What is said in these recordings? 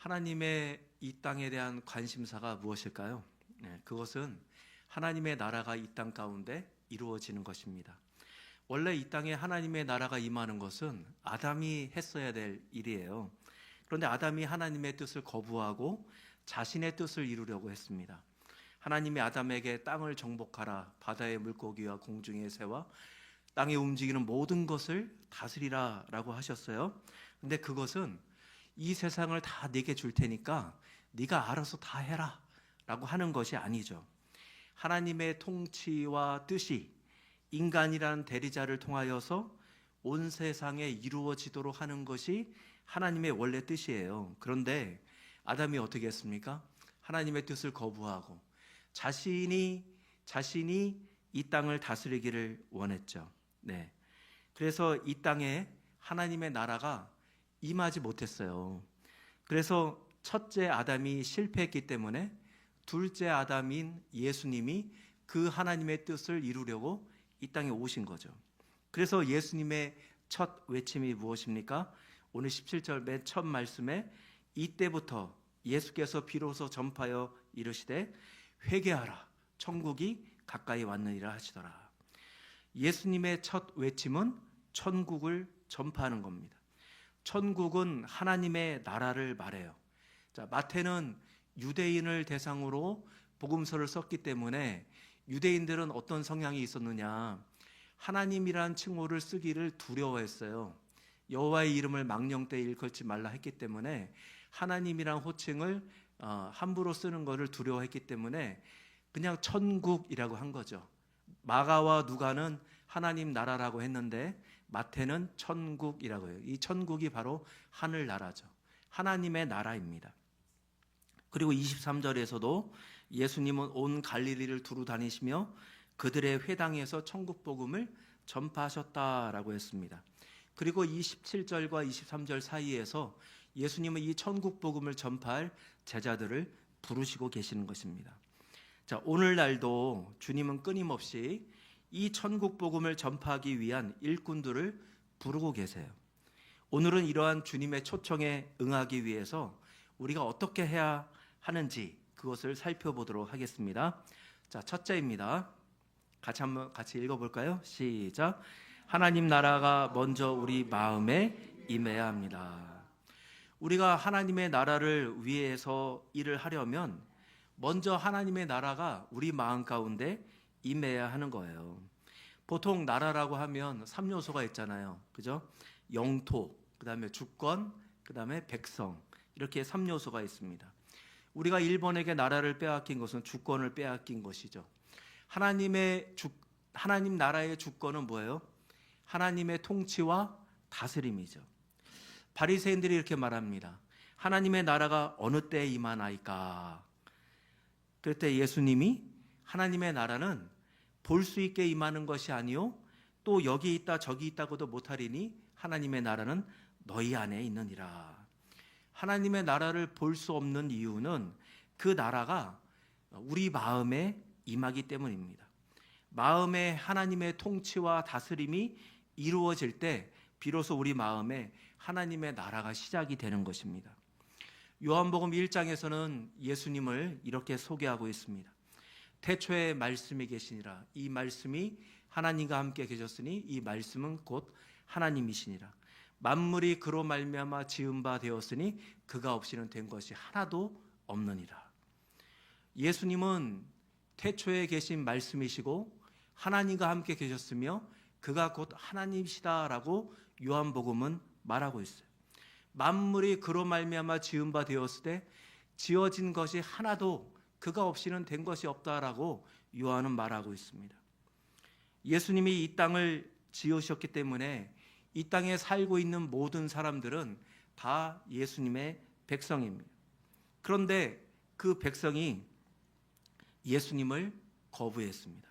하나님의 이 땅에 대한 관심사가 무엇일까요? 그것은 하나님의 나라가 이 땅 가운데 이루어지는 것입니다. 원래 이 땅에 하나님의 나라가 임하는 것은 아담이 했어야 될 일이에요. 그런데 아담이 하나님의 뜻을 거부하고 자신의 뜻을 이루려고 했습니다. 하나님이 아담에게 땅을 정복하라, 바다의 물고기와 공중의 새와 땅에 움직이는 모든 것을 다스리라 라고 하셨어요. 근데 그것은 이 세상을 다 네게 줄 테니까 네가 알아서 다 해라 라고 하는 것이 아니죠. 하나님의 통치와 뜻이 인간이라는 대리자를 통하여서 온 세상에 이루어지도록 하는 것이 하나님의 원래 뜻이에요. 그런데 아담이 어떻게 했습니까? 하나님의 뜻을 거부하고 자신이 이 땅을 다스리기를 원했죠. 그래서 이 땅에 하나님의 나라가 임하지 못했어요. 그래서 첫째 아담이 실패했기 때문에 둘째 아담인 예수님이 그 하나님의 뜻을 이루려고 이 땅에 오신 거죠. 그래서 예수님의 첫 외침이 무엇입니까? 오늘 17절 맨 첫 말씀에 이때부터 예수께서 비로소 전파하여 이르시되 회개하라, 천국이 가까이 왔느니라 하시더라. 예수님의 첫 외침은 천국을 전파하는 겁니다. 천국은 하나님의 나라를 말해요. 자, 마태는 유대인을 대상으로 복음서를 썼기 때문에 유대인들은 어떤 성향이 있었느냐? 하나님이란 칭호를 쓰기를 두려워했어요. 여호와의 이름을 망령되이 일컬지 말라 했기 때문에 하나님이란 호칭을 함부로 쓰는 것을 두려워했기 때문에 그냥 천국이라고 한 거죠. 마가와 누가는 하나님 나라라고 했는데 마태는 천국이라고 해요. 이 천국이 바로 하늘나라죠. 하나님의 나라입니다. 그리고 23절에서도 예수님은 온 갈릴리를 두루 다니시며 그들의 회당에서 천국 복음을 전파하셨다라고 했습니다. 그리고 27절과 23절 사이에서 예수님은 이 천국 복음을 전파할 제자들을 부르시고 계시는 것입니다. 자, 오늘날도 주님은 끊임없이 이 천국 복음을 전파하기 위한 일꾼들을 부르고 계세요. 오늘은 이러한 주님의 초청에 응하기 위해서 우리가 어떻게 해야 하는지 그것을 살펴보도록 하겠습니다. 자, 첫째입니다. 같이 읽어볼까요? 시작. 하나님 나라가 먼저 우리 마음에 임해야 합니다. 우리가 하나님의 나라를 위해서 일을 하려면 먼저 하나님의 나라가 우리 마음 가운데 임해야 하는 거예요. 보통 나라라고 하면 3요소가 있잖아요. 그죠? 영토, 그 다음에 주권, 그 다음에 백성, 이렇게 3요소가 있습니다. 우리가 일본에게 나라를 빼앗긴 것은 주권을 빼앗긴 것이죠. 하나님 나라의 주권은 뭐예요? 하나님의 통치와 다스림이죠. 바리새인들이 이렇게 말합니다. 하나님의 나라가 어느 때에 임하나이까? 그때 예수님이 하나님의 나라는 볼 수 있게 임하는 것이 아니요 또 여기 있다 저기 있다고도 못하리니 하나님의 나라는 너희 안에 있느니라. 하나님의 나라를 볼 수 없는 이유는 그 나라가 우리 마음에 임하기 때문입니다. 마음에 하나님의 통치와 다스림이 이루어질 때 비로소 우리 마음에 하나님의 나라가 시작이 되는 것입니다. 요한복음 1장에서는 예수님을 이렇게 소개하고 있습니다. 태초에 말씀이 계시니라. 이 말씀이 하나님과 함께 계셨으니 이 말씀은 곧 하나님이시니라. 만물이 그로 말미암아 지은 바 되었으니 그가 없이는 된 것이 하나도 없느니라. 예수님은 태초에 계신 말씀이시고 하나님과 함께 계셨으며 그가 곧 하나님이시다라고 요한복음은 말하고 있어요. 만물이 그로 말미암아 지은 바 되었을 때 지어진 것이 하나도 그가 없이는 된 것이 없다라고 요한은 말하고 있습니다. 예수님이 이 땅을 지으셨기 때문에 이 땅에 살고 있는 모든 사람들은 다 예수님의 백성입니다. 그런데 그 백성이 예수님을 거부했습니다.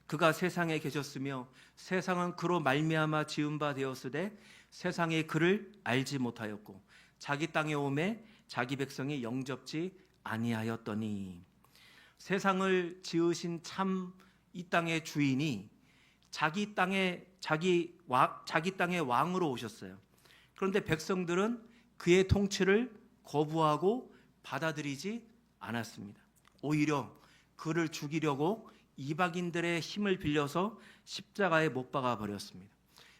그가 세상에 계셨으며 세상은 그로 말미암아 지은 바 되었으되 세상이 그를 알지 못하였고 자기 땅에 오매 자기 백성이 영접지 아니하였더니. 세상을 지으신 참 이 땅의 주인이 자기 땅의 왕으로 오셨어요. 그런데 백성들은 그의 통치를 거부하고 받아들이지 않았습니다. 오히려 그를 죽이려고 이방인들의 힘을 빌려서 십자가에 못 박아 버렸습니다.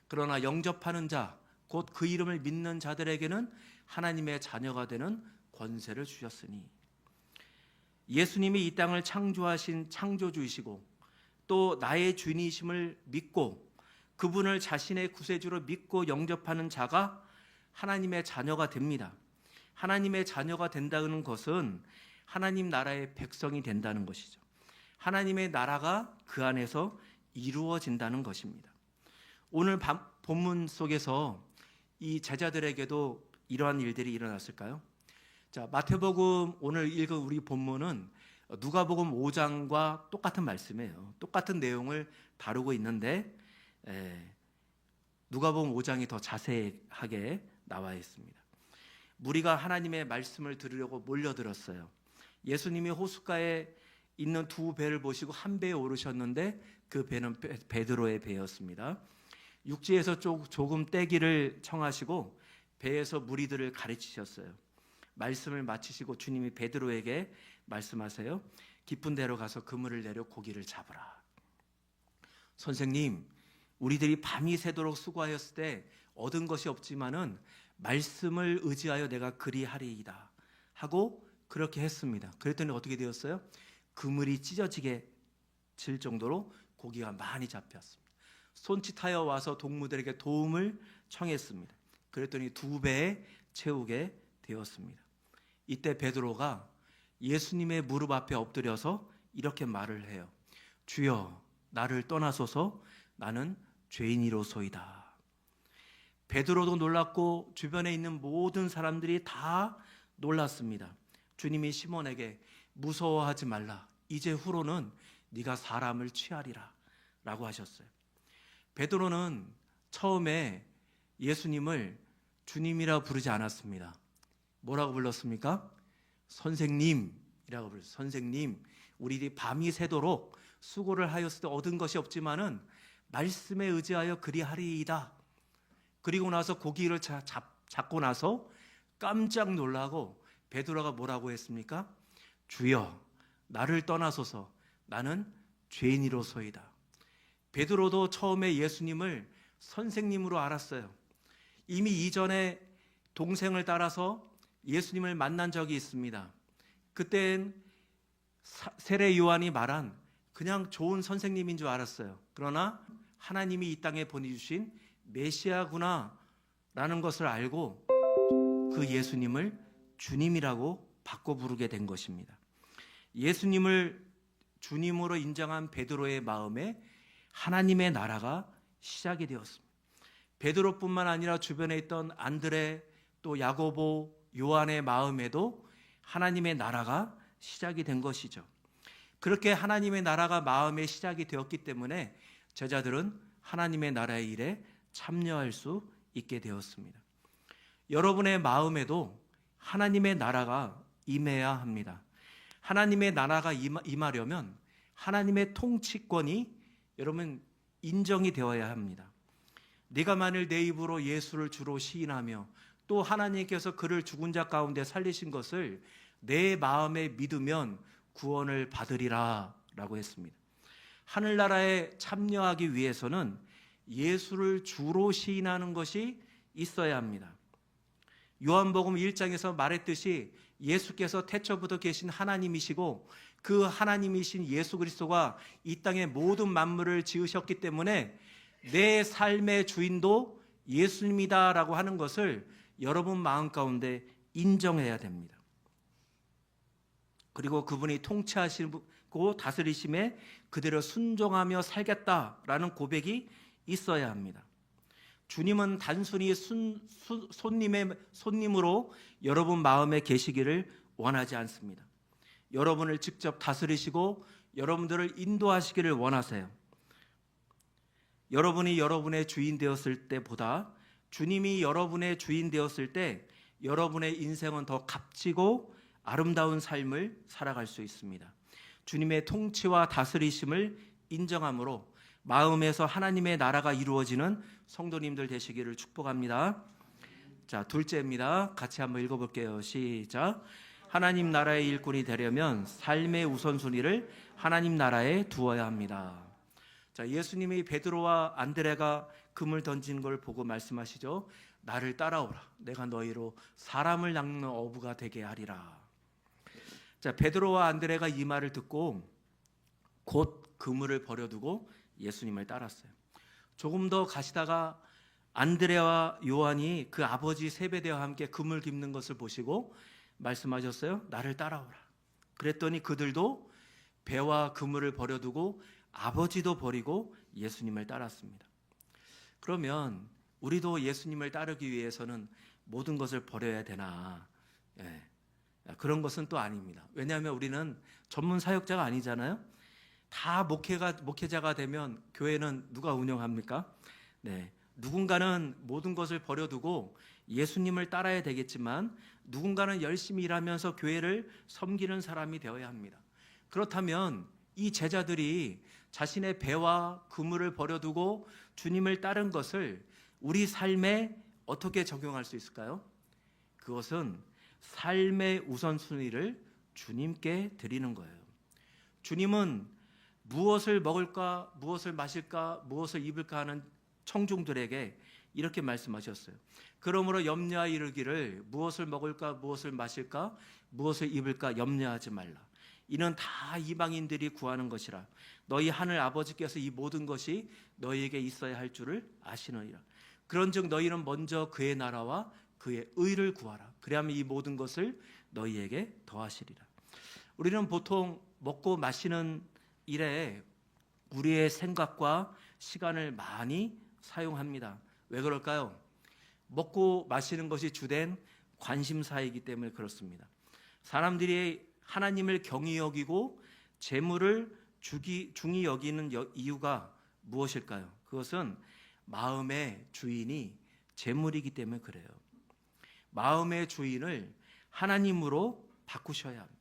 그러나 영접하는 자, 곧 그 이름을 믿는 자들에게는 하나님의 자녀가 되는 권세를 주셨으니, 예수님이 이 땅을 창조하신 창조주이시고 또 나의 주인이심을 믿고 그분을 자신의 구세주로 믿고 영접하는 자가 하나님의 자녀가 됩니다. 하나님의 자녀가 된다는 것은 하나님 나라의 백성이 된다는 것이죠. 하나님의 나라가 그 안에서 이루어진다는 것입니다. 오늘 본문 속에서 이 제자들에게도 이러한 일들이 일어났을까요? 자, 마태복음 오늘 읽은 우리 본문은 누가복음 5장과 똑같은 말씀이에요. 똑같은 내용을 다루고 있는데 누가복음 5장이 더 자세하게 나와 있습니다. 무리가 하나님의 말씀을 들으려고 몰려들었어요. 예수님이 호숫가에 있는 두 배를 보시고 한 배에 오르셨는데 그 배는 베드로의 배였습니다. 육지에서 조금 떼기를 청하시고 배에서 무리들을 가르치셨어요. 말씀을 마치시고 주님이 베드로에게 말씀하세요. 깊은 데로 가서 그물을 내려 고기를 잡으라. 선생님, 우리들이 밤이 새도록 수고하였을 때 얻은 것이 없지만은 말씀을 의지하여 내가 그리하리이다 하고 그렇게 했습니다. 그랬더니 어떻게 되었어요? 그물이 찢어지게 질 정도로 고기가 많이 잡혔습니다. 손짓하여 와서 동무들에게 도움을 청했습니다. 그랬더니 2배에 채우게 되었습니다. 이때 베드로가 예수님의 무릎 앞에 엎드려서 이렇게 말을 해요. 주여, 나를 떠나소서, 나는 죄인이로소이다. 베드로도 놀랐고 주변에 있는 모든 사람들이 다 놀랐습니다. 주님이 시몬에게 무서워하지 말라. 이제 후로는 네가 사람을 취하리라 라고 하셨어요. 베드로는 처음에 예수님을 주님이라 부르지 않았습니다. 뭐라고 불렀습니까? 선생님이라고 불렀어요. 선생님, 우리들이 밤이 새도록 수고를 하였을 때 얻은 것이 없지만은 말씀에 의지하여 그리하리이다. 그리고 나서 고기를 잡고 나서 깜짝 놀라고 베드로가 뭐라고 했습니까? 주여, 나를 떠나소서, 나는 죄인이로소이다. 베드로도 처음에 예수님을 선생님으로 알았어요. 이미 이전에 동생을 따라서 예수님을 만난 적이 있습니다. 그땐 세례 요한이 말한 그냥 좋은 선생님인 줄 알았어요. 그러나 하나님이 이 땅에 보내주신 메시아구나 라는 것을 알고 그 예수님을 주님이라고 바꿔 부르게 된 것입니다. 예수님을 주님으로 인정한 베드로의 마음에 하나님의 나라가 시작이 되었습니다. 베드로뿐만 아니라 주변에 있던 안드레, 또 야고보, 요한의 마음에도 하나님의 나라가 시작이 된 것이죠. 그렇게 하나님의 나라가 마음에 시작이 되었기 때문에 제자들은 하나님의 나라의 일에 참여할 수 있게 되었습니다. 여러분의 마음에도 하나님의 나라가 임해야 합니다. 하나님의 나라가 임하려면 하나님의 통치권이 여러분 인정이 되어야 합니다. 네가 만일 내 입으로 예수를 주로 시인하며 또 하나님께서 그를 죽은 자 가운데 살리신 것을 내 마음에 믿으면 구원을 받으리라 라고 했습니다. 하늘나라에 참여하기 위해서는 예수를 주로 시인하는 것이 있어야 합니다. 요한복음 1장에서 말했듯이 예수께서 태초부터 계신 하나님이시고 그 하나님이신 예수 그리스도가 이 땅의 모든 만물을 지으셨기 때문에 내 삶의 주인도 예수님이다라고 하는 것을 여러분 마음 가운데 인정해야 됩니다. 그리고 그분이 통치하시고 다스리심에 그대로 순종하며 살겠다라는 고백이 있어야 합니다. 주님은 단순히 손님으로 여러분 마음에 계시기를 원하지 않습니다. 여러분을 직접 다스리시고 여러분들을 인도하시기를 원하세요. 여러분이 여러분의 주인 되었을 때보다 주님이 여러분의 주인 되었을 때 여러분의 인생은 더 값지고 아름다운 삶을 살아갈 수 있습니다. 주님의 통치와 다스리심을 인정함으로 마음에서 하나님의 나라가 이루어지는 성도님들 되시기를 축복합니다. 자, 둘째입니다. 같이 한번 읽어볼게요. 시작. 하나님 나라의 일꾼이 되려면 삶의 우선순위를 하나님 나라에 두어야 합니다. 자, 예수님이 베드로와 안드레가 금을 던진 걸 보고 말씀하시죠. 나를 따라오라. 내가 너희로 사람을 낚는 어부가 되게 하리라. 자, 베드로와 안드레가 이 말을 듣고 곧 그물을 버려두고 예수님을 따랐어요. 조금 더 가시다가 안드레와 요한이 그 아버지 세베대와 함께 그물 깁는 것을 보시고 말씀하셨어요. 나를 따라오라. 그랬더니 그들도 배와 그물을 버려두고 아버지도 버리고 예수님을 따랐습니다. 그러면 우리도 예수님을 따르기 위해서는 모든 것을 버려야 되나? 그런 것은 또 아닙니다. 왜냐하면 우리는 전문 사역자가 아니잖아요. 다 목회자가 되면 교회는 누가 운영합니까? 누군가는 모든 것을 버려두고 예수님을 따라야 되겠지만 누군가는 열심히 일하면서 교회를 섬기는 사람이 되어야 합니다. 그렇다면 이 제자들이 자신의 배와 그물을 버려두고 주님을 따른 것을 우리 삶에 어떻게 적용할 수 있을까요? 그것은 삶의 우선순위를 주님께 드리는 거예요. 주님은 무엇을 먹을까, 무엇을 마실까, 무엇을 입을까 하는 청중들에게 이렇게 말씀하셨어요. 그러므로 염려하여 이르기를 무엇을 먹을까, 무엇을 마실까, 무엇을 입을까 염려하지 말라. 이는 다 이방인들이 구하는 것이라. 너희 하늘 아버지께서 이 모든 것이 너희에게 있어야 할 줄을 아시느니라. 그런즉 너희는 먼저 그의 나라와 그의 의를 구하라. 그리하면 이 모든 것을 너희에게 더하시리라. 우리는 보통 먹고 마시는 일에 우리의 생각과 시간을 많이 사용합니다. 왜 그럴까요? 먹고 마시는 것이 주된 관심사이기 때문에 그렇습니다. 사람들이 하나님을 경히 여기고 재물을 중히 여기는 이유가 무엇일까요? 그것은 마음의 주인이 재물이기 때문에 그래요. 마음의 주인을 하나님으로 바꾸셔야 합니다.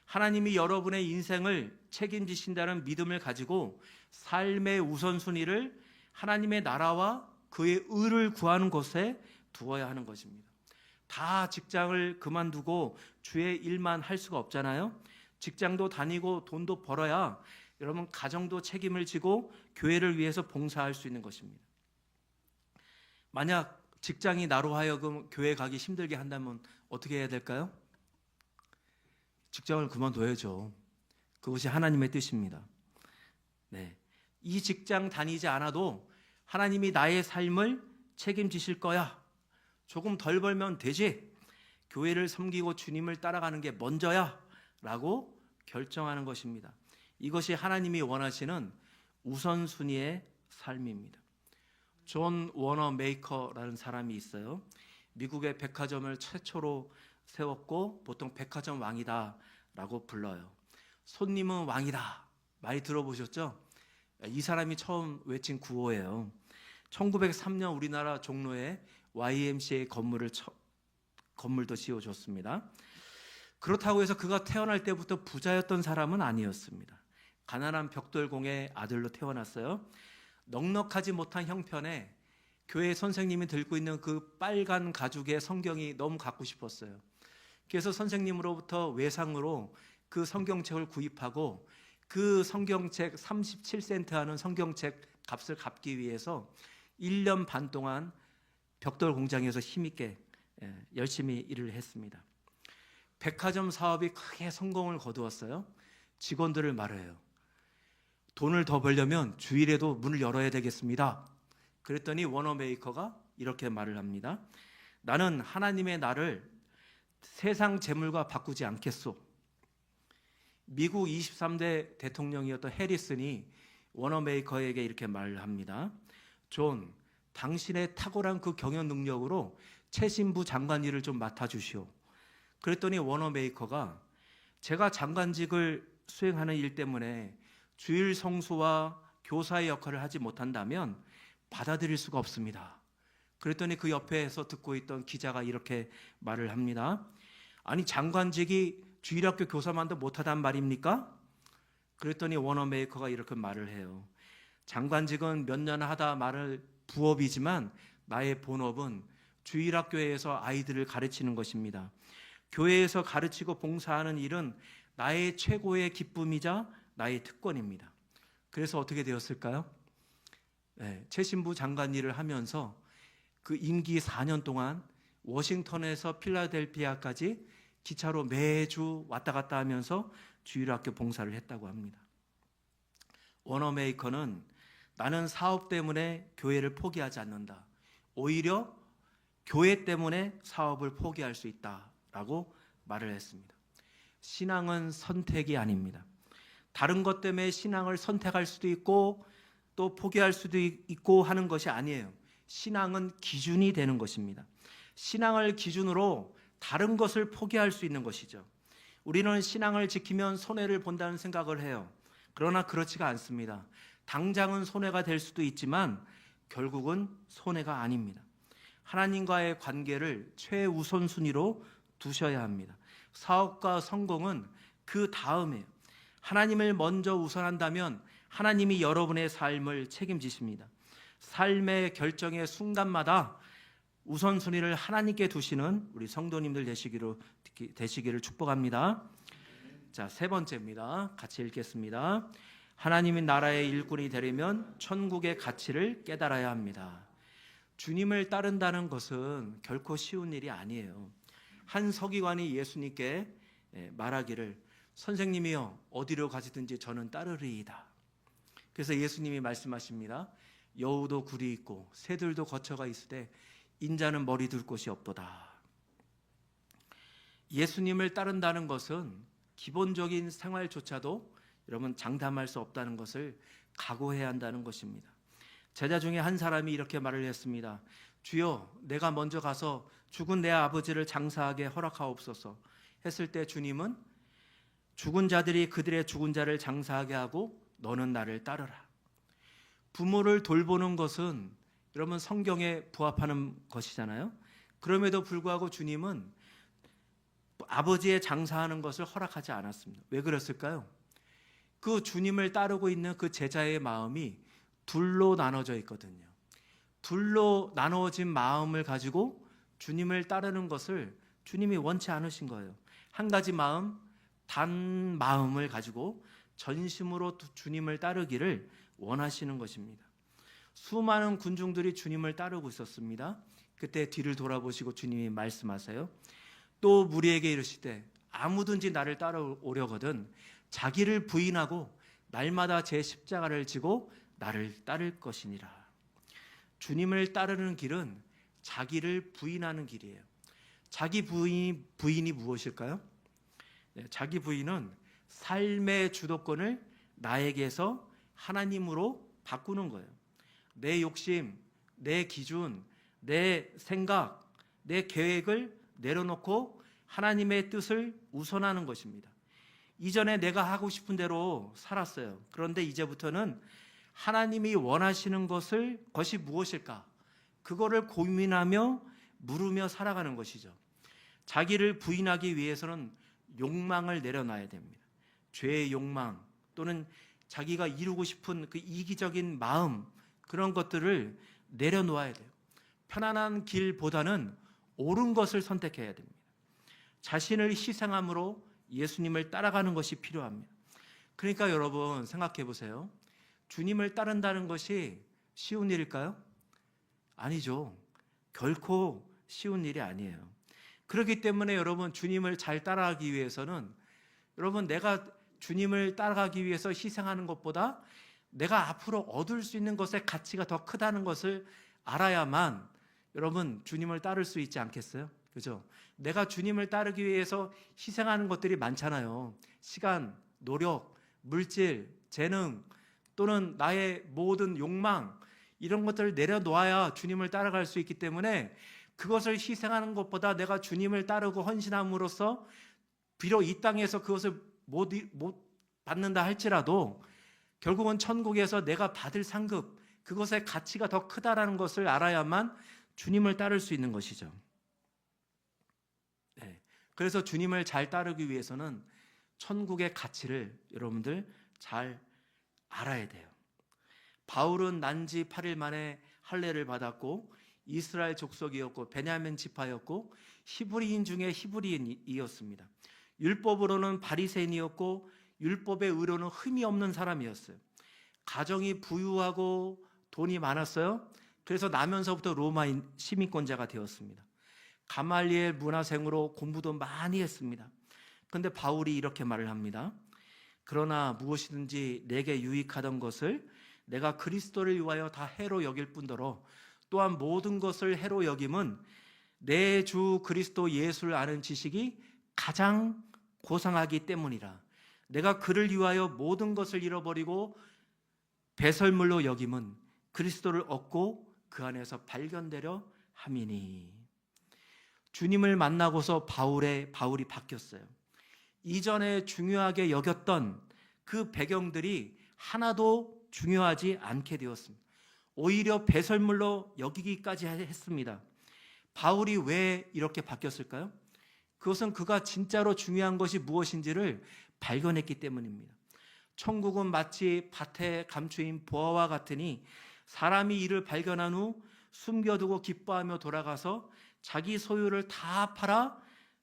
하나님이 여러분의 인생을 책임지신다는 믿음을 가지고 삶의 우선순위를 하나님의 나라와 그의 의를 구하는 곳에 두어야 하는 것입니다. 다 직장을 그만두고 주의 일만 할 수가 없잖아요. 직장도 다니고 돈도 벌어야 여러분 가정도 책임을 지고 교회를 위해서 봉사할 수 있는 것입니다. 만약 직장이 나로 하여금 교회 가기 힘들게 한다면 어떻게 해야 될까요? 직장을 그만둬야죠. 그것이 하나님의 뜻입니다. 이 직장 다니지 않아도 하나님이 나의 삶을 책임지실 거야. 조금 덜 벌면 되지. 교회를 섬기고 주님을 따라가는 게 먼저야 라고 결정하는 것입니다. 이것이 하나님이 원하시는 우선순위의 삶입니다. 존 워너 메이커라는 사람이 있어요. 미국의 백화점을 최초로 세웠고 보통 백화점 왕이다 라고 불러요. 손님은 왕이다. 많이 들어보셨죠? 이 사람이 처음 외친 구호예요. 1903년 우리나라 종로에 YMCA 건물도 지어줬습니다. 그렇다고 해서 그가 태어날 때부터 부자였던 사람은 아니었습니다. 가난한 벽돌공의 아들로 태어났어요. 넉넉하지 못한 형편에 교회 선생님이 들고 있는 그 빨간 가죽의 성경이 너무 갖고 싶었어요. 그래서 선생님으로부터 외상으로 그 성경책을 구입하고 그 성경책 37센트 하는 성경책 값을 갚기 위해서 1년 반 동안 벽돌 공장에서 힘있게 열심히 일을 했습니다. 백화점 사업이 크게 성공을 거두었어요. 직원들을 말해요. 돈을 더 벌려면 주일에도 문을 열어야 되겠습니다. 그랬더니 워너메이커가 이렇게 말을 합니다. 나는 하나님의 나를 세상 재물과 바꾸지 않겠소. 미국 23대 대통령이었던 해리슨이 워너메이커에게 이렇게 말을 합니다. 존, 당신의 탁월한 그 경영 능력으로 최신부 장관 일을 좀 맡아주시오. 그랬더니 워너메이커가 제가 장관직을 수행하는 일 때문에 주일 성수와 교사의 역할을 하지 못한다면 받아들일 수가 없습니다. 그랬더니 그 옆에서 듣고 있던 기자가 이렇게 말을 합니다. 아니 장관직이 주일학교 교사만도 못하단 말입니까? 그랬더니 워너메이커가 이렇게 말을 해요. 장관직은 몇 년 하다 말을 부업이지만 나의 본업은 주일학교에서 아이들을 가르치는 것입니다. 교회에서 가르치고 봉사하는 일은 나의 최고의 기쁨이자 나의 특권입니다. 그래서 어떻게 되었을까요? 최신부 장관 일을 하면서 그 임기 4년 동안 워싱턴에서 필라델피아까지 기차로 매주 왔다 갔다 하면서 주일학교 봉사를 했다고 합니다. 워너메이커는 나는 사업 때문에 교회를 포기하지 않는다. 오히려 교회 때문에 사업을 포기할 수 있다라고 말을 했습니다. 신앙은 선택이 아닙니다. 다른 것 때문에 신앙을 선택할 수도 있고 또 포기할 수도 있고 하는 것이 아니에요. 신앙은 기준이 되는 것입니다. 신앙을 기준으로 다른 것을 포기할 수 있는 것이죠. 우리는 신앙을 지키면 손해를 본다는 생각을 해요. 그러나 그렇지가 않습니다. 당장은 손해가 될 수도 있지만 결국은 손해가 아닙니다. 하나님과의 관계를 최우선순위로 두셔야 합니다. 사업과 성공은 그 다음에 하나님을 먼저 우선한다면 하나님이 여러분의 삶을 책임지십니다. 삶의 결정의 순간마다 우선순위를 하나님께 두시는 우리 성도님들 되시기를 축복합니다. 자, 세 번째입니다. 같이 읽겠습니다. 하나님의 나라의 일꾼이 되려면 천국의 가치를 깨달아야 합니다. 주님을 따른다는 것은 결코 쉬운 일이 아니에요. 한 서기관이 예수님께 말하기를 선생님이여 어디로 가시든지 저는 따르리이다. 그래서 예수님이 말씀하십니다. 여우도 굴이 있고 새들도 거처가 있으되 인자는 머리 둘 곳이 없도다. 예수님을 따른다는 것은 기본적인 생활조차도 여러분 장담할 수 없다는 것을 각오해야 한다는 것입니다. 제자 중에 한 사람이 이렇게 말을 했습니다. 주여 내가 먼저 가서 죽은 내 아버지를 장사하게 허락하옵소서 했을 때 주님은 죽은 자들이 그들의 죽은 자를 장사하게 하고 너는 나를 따르라. 부모를 돌보는 것은 여러분 성경에 부합하는 것이잖아요. 그럼에도 불구하고 주님은 아버지의 장사하는 것을 허락하지 않았습니다. 왜 그랬을까요? 그 주님을 따르고 있는 그 제자의 마음이 둘로 나눠져 있거든요. 둘로 나누어진 마음을 가지고 주님을 따르는 것을 주님이 원치 않으신 거예요. 한 가지 마음, 단 마음을 가지고 전심으로 주님을 따르기를 원하시는 것입니다. 수많은 군중들이 주님을 따르고 있었습니다. 그때 뒤를 돌아보시고 주님이 말씀하세요. 또 무리에게 이르시되 아무든지 나를 따라오려거든 자기를 부인하고 날마다 제 십자가를 지고 나를 따를 것이니라. 주님을 따르는 길은 자기를 부인하는 길이에요. 자기 부인이 무엇일까요? 자기 부인은 삶의 주도권을 나에게서 하나님으로 바꾸는 거예요. 내 욕심, 내 기준, 내 생각, 내 계획을 내려놓고 하나님의 뜻을 우선하는 것입니다. 이전에 내가 하고 싶은 대로 살았어요. 그런데 이제부터는 하나님이 원하시는 것이 무엇일까? 그거를 고민하며 물으며 살아가는 것이죠. 자기를 부인하기 위해서는 욕망을 내려놔야 됩니다. 죄의 욕망 또는 자기가 이루고 싶은 그 이기적인 마음 그런 것들을 내려놓아야 돼요. 편안한 길보다는 옳은 것을 선택해야 됩니다. 자신을 희생함으로 예수님을 따라가는 것이 필요합니다. 그러니까 여러분 생각해 보세요. 주님을 따른다는 것이 쉬운 일일까요? 아니죠. 결코 쉬운 일이 아니에요. 그렇기 때문에 여러분 주님을 잘 따라가기 위해서는 여러분 내가 주님을 따라가기 위해서 희생하는 것보다 내가 앞으로 얻을 수 있는 것의 가치가 더 크다는 것을 알아야만 여러분 주님을 따를 수 있지 않겠어요? 그죠? 내가 주님을 따르기 위해서 희생하는 것들이 많잖아요. 시간, 노력, 물질, 재능 또는 나의 모든 욕망 이런 것들을 내려놓아야 주님을 따라갈 수 있기 때문에 그것을 희생하는 것보다 내가 주님을 따르고 헌신함으로써 비록 이 땅에서 그것을 못 받는다 할지라도 결국은 천국에서 내가 받을 상급 그것의 가치가 더 크다라는 것을 알아야만 주님을 따를 수 있는 것이죠. 그래서 주님을 잘 따르기 위해서는 천국의 가치를 여러분들 잘 알아야 돼요. 바울은 난지 8일 만에 할례를 받았고 이스라엘 족속이었고 베냐민 지파였고 히브리인 중에 히브리인이었습니다. 율법으로는 바리새인이었고 율법의 의로는 흠이 없는 사람이었어요. 가정이 부유하고 돈이 많았어요. 그래서 나면서부터 로마 시민권자가 되었습니다. 가말리엘 문화생으로 공부도 많이 했습니다. 그런데 바울이 이렇게 말을 합니다. 그러나 무엇이든지 내게 유익하던 것을 내가 그리스도를 위하여 다 해로 여길 뿐더러 또한 모든 것을 해로 여김은 내 주 그리스도 예수를 아는 지식이 가장 고상하기 때문이라. 내가 그를 위하여 모든 것을 잃어버리고 배설물로 여김은 그리스도를 얻고 그 안에서 발견되려 함이니. 주님을 만나고서 바울이 바뀌었어요. 이전에 중요하게 여겼던 그 배경들이 하나도 중요하지 않게 되었습니다. 오히려 배설물로 여기기까지 했습니다. 바울이 왜 이렇게 바뀌었을까요? 그것은 그가 진짜로 중요한 것이 무엇인지를 발견했기 때문입니다. 천국은 마치 밭에 감추인 보화와 같으니 사람이 이를 발견한 후 숨겨두고 기뻐하며 돌아가서 자기 소유를 다 팔아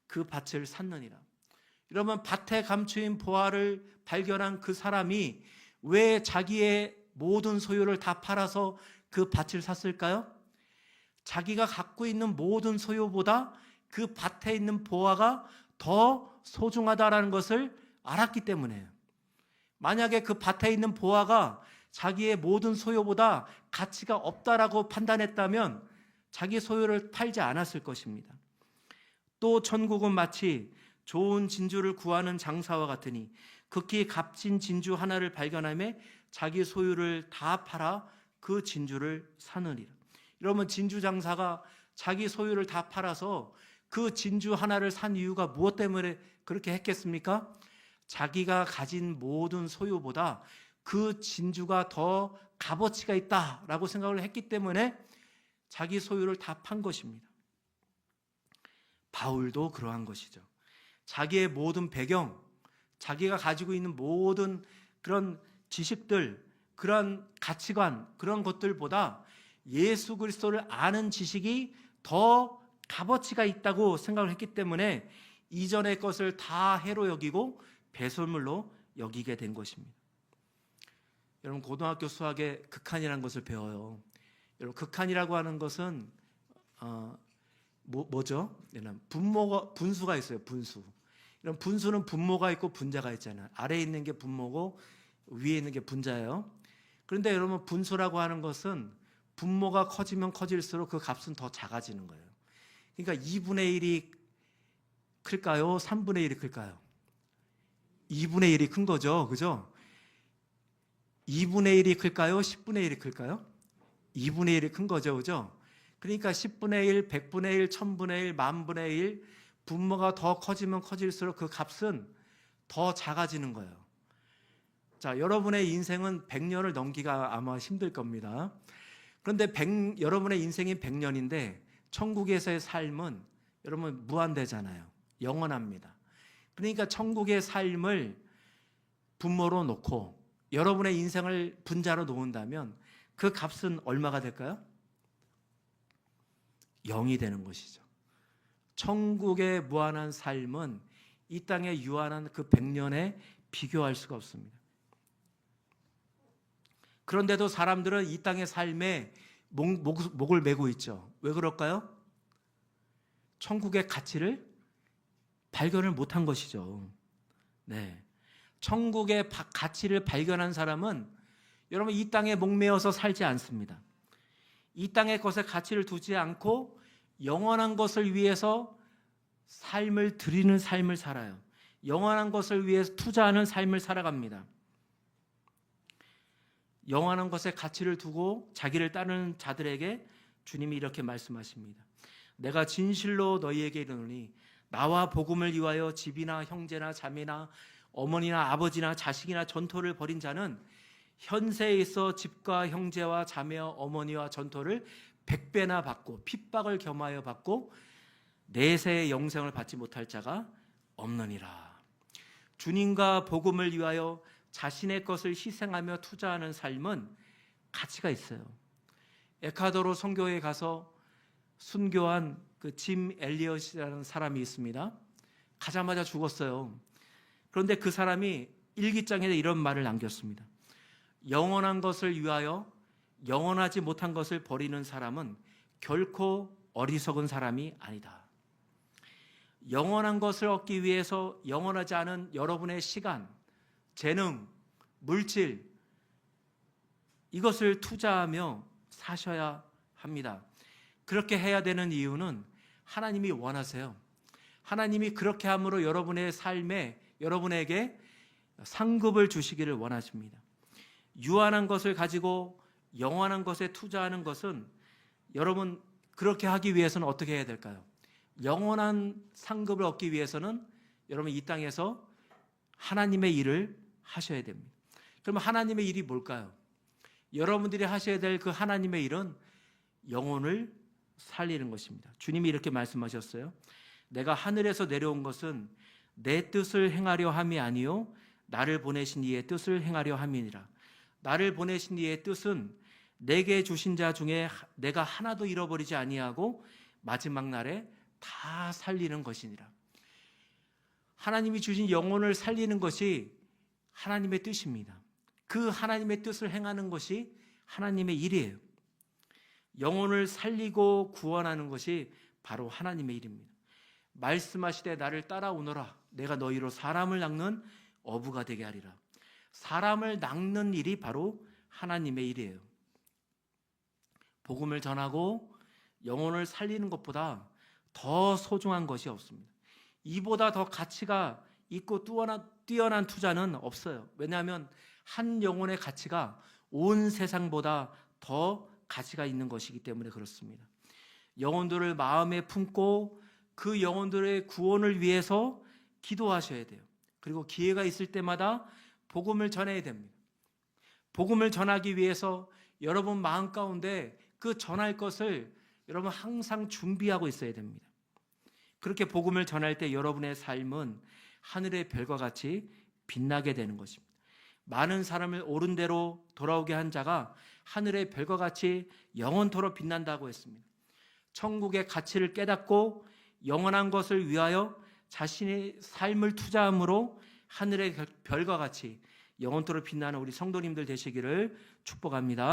그 밭을 샀느니라. 여러분, 밭에 감추인 보화를 발견한 그 사람이 왜 자기의 모든 소유를 다 팔아서 그 밭을 샀을까요? 자기가 갖고 있는 모든 소유보다 그 밭에 있는 보화가 더 소중하다라는 것을 알았기 때문에요. 만약에 그 밭에 있는 보화가 자기의 모든 소유보다 가치가 없다라고 판단했다면 자기 소유를 팔지 않았을 것입니다. 또 천국은 마치 좋은 진주를 구하는 장사와 같으니 극히 값진 진주 하나를 발견하며 자기 소유를 다 팔아 그 진주를 사느니라. 여러분, 진주 장사가 자기 소유를 다 팔아서 그 진주 하나를 산 이유가 무엇 때문에 그렇게 했겠습니까? 자기가 가진 모든 소유보다 그 진주가 더 값어치가 있다라고 생각을 했기 때문에 자기 소유를 다 판 것입니다. 바울도 그러한 것이죠. 자기의 모든 배경, 자기가 가지고 있는 모든 그런 지식들, 그런 가치관, 그런 것들보다 예수 그리스도를 아는 지식이 더 값어치가 있다고 생각을 했기 때문에 이전의 것을 다 해로 여기고 배설물로 여기게 된 것입니다. 여러분, 고등학교 수학에 극한이라는 것을 배워요. 여러분, 극한이라고 하는 것은 뭐죠? 분수가 있어요. 분수. 이런 분수는 분모가 있고 분자가 있잖아요. 아래에 있는 게 분모고 위에 있는 게 분자예요. 그런데 여러분, 분수라고 하는 것은 분모가 커지면 커질수록 그 값은 더 작아지는 거예요. 그러니까 2분의 1이 클까요? 3분의 1이 클까요? 2분의 1이 큰 거죠. 그죠? 2분의 1이 클까요? 10분의 1이 클까요? 2분의 1이 큰 거죠. 그죠? 그러니까 10분의 1, 100분의 1, 1000분의 1, 만분의 1, 분모가 더 커지면 커질수록 그 값은 더 작아지는 거예요. 자, 여러분의 인생은 100년을 넘기가 아마 힘들 겁니다. 그런데 여러분의 인생이 100년인데 천국에서의 삶은 여러분 무한대잖아요. 영원합니다. 그러니까 천국의 삶을 분모로 놓고 여러분의 인생을 분자로 놓은다면 그 값은 얼마가 될까요? 0이 되는 것이죠. 천국의 무한한 삶은 이 땅에 유한한 그 100년에 비교할 수가 없습니다. 그런데도 사람들은 이 땅의 삶에 목을 메고 있죠. 왜 그럴까요? 천국의 가치를 발견을 못한 것이죠. 네. 천국의 가치를 발견한 사람은 여러분 이 땅에 목매어서 살지 않습니다. 이 땅의 것에 가치를 두지 않고 영원한 것을 위해서 삶을 드리는 삶을 살아요. 영원한 것을 위해서 투자하는 삶을 살아갑니다. 영원한 것에 가치를 두고 자기를 따르는 자들에게 주님이 이렇게 말씀하십니다. 내가 진실로 너희에게 이르노니 나와 복음을 위하여 집이나 형제나 자매나 어머니나 아버지나 자식이나 전토를 벌인 자는 현세에 있어 집과 형제와 자매와 어머니와 전토를 100배나 받고 핍박을 겸하여 받고 내세의 영생을 받지 못할 자가 없느니라. 주님과 복음을 위하여 자신의 것을 희생하며 투자하는 삶은 가치가 있어요. 에콰도르 선교회에 가서 순교한 그 짐 엘리엇이라는 사람이 있습니다. 가자마자 죽었어요. 그런데 그 사람이 일기장에 이런 말을 남겼습니다. 영원한 것을 위하여 영원하지 못한 것을 버리는 사람은 결코 어리석은 사람이 아니다. 영원한 것을 얻기 위해서 영원하지 않은 여러분의 시간, 재능, 물질, 이것을 투자하며 사셔야 합니다. 그렇게 해야 되는 이유는 하나님이 원하세요. 하나님이 그렇게 함으로 여러분의 삶에 여러분에게 상급을 주시기를 원하십니다. 유한한 것을 가지고 영원한 것에 투자하는 것은 여러분 그렇게 하기 위해서는 어떻게 해야 될까요? 영원한 상급을 얻기 위해서는 여러분 이 땅에서 하나님의 일을 하셔야 됩니다. 그러면 하나님의 일이 뭘까요? 여러분들이 하셔야 될 그 하나님의 일은 영혼을 살리는 것입니다. 주님이 이렇게 말씀하셨어요. 내가 하늘에서 내려온 것은 내 뜻을 행하려 함이 아니요 나를 보내신 이의 뜻을 행하려 함이니라. 나를 보내신 이의 뜻은 내게 주신 자 중에 내가 하나도 잃어버리지 아니하고 마지막 날에 다 살리는 것이니라. 하나님이 주신 영혼을 살리는 것이 하나님의 뜻입니다. 그 하나님의 뜻을 행하는 것이 하나님의 일이에요. 영혼을 살리고 구원하는 것이 바로 하나님의 일입니다. 말씀하시되 나를 따라오너라. 내가 너희로 사람을 낚는 어부가 되게 하리라. 사람을 낚는 일이 바로 하나님의 일이에요. 복음을 전하고 영혼을 살리는 것보다 더 소중한 것이 없습니다. 이보다 더 가치가 있고 뛰어난 투자는 없어요. 왜냐하면 한 영혼의 가치가 온 세상보다 더 가치가 있는 것이기 때문에 그렇습니다. 영혼들을 마음에 품고 그 영혼들의 구원을 위해서 기도하셔야 돼요. 그리고 기회가 있을 때마다 복음을 전해야 됩니다. 복음을 전하기 위해서 여러분 마음 가운데 그 전할 것을 여러분 항상 준비하고 있어야 됩니다. 그렇게 복음을 전할 때 여러분의 삶은 하늘의 별과 같이 빛나게 되는 것입니다. 많은 사람을 옳은 대로 돌아오게 한 자가 하늘의 별과 같이 영원토록 빛난다고 했습니다. 천국의 가치를 깨닫고 영원한 것을 위하여 자신의 삶을 투자함으로 하늘의 별과 같이 영원토록 빛나는 우리 성도님들 되시기를 축복합니다.